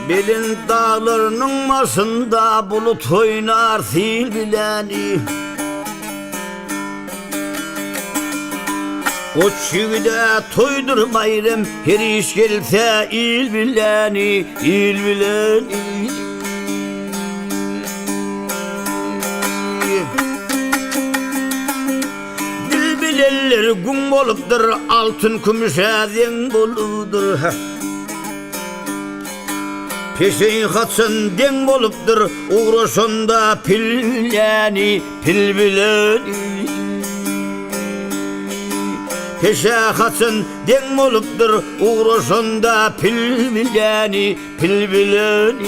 Belin dağlarının başında bulut oynar sil bileni. O çivide toydur bayram, her iş gelse il bileni, il bileni. Dil bilenler gün bolupdur, altın kümüşe den boludur. Peşeyi katsın den bolupdur, uğraşında pil bileni, pil bileni. Peşe katsın den bolupdur, uğraşında pil bileni, pil bileni.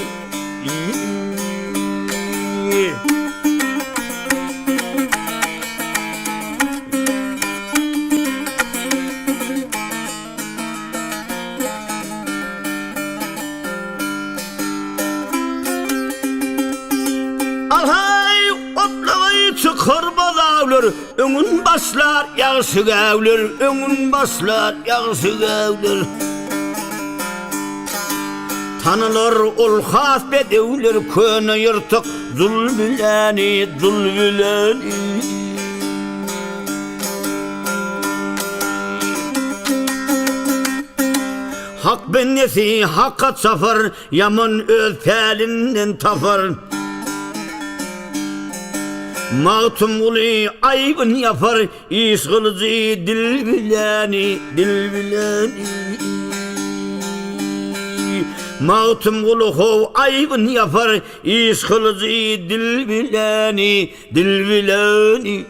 Alhay otlamayı çıkar balağlar, önün başlar yağışı gavlar, önün başlar yağışı gavlar. Tanılır ol has bedevler, köne yırtık zul bileni, zul bileni. Hak bennesi hakikat safar, yaman öz pelinden tafar. Mağtum uli aybın yapar, iş kılıcı dil bileni, dil bileni. Mağtum ulu hov aybın yapar, iş kılıcı dil bileni, dil bileni.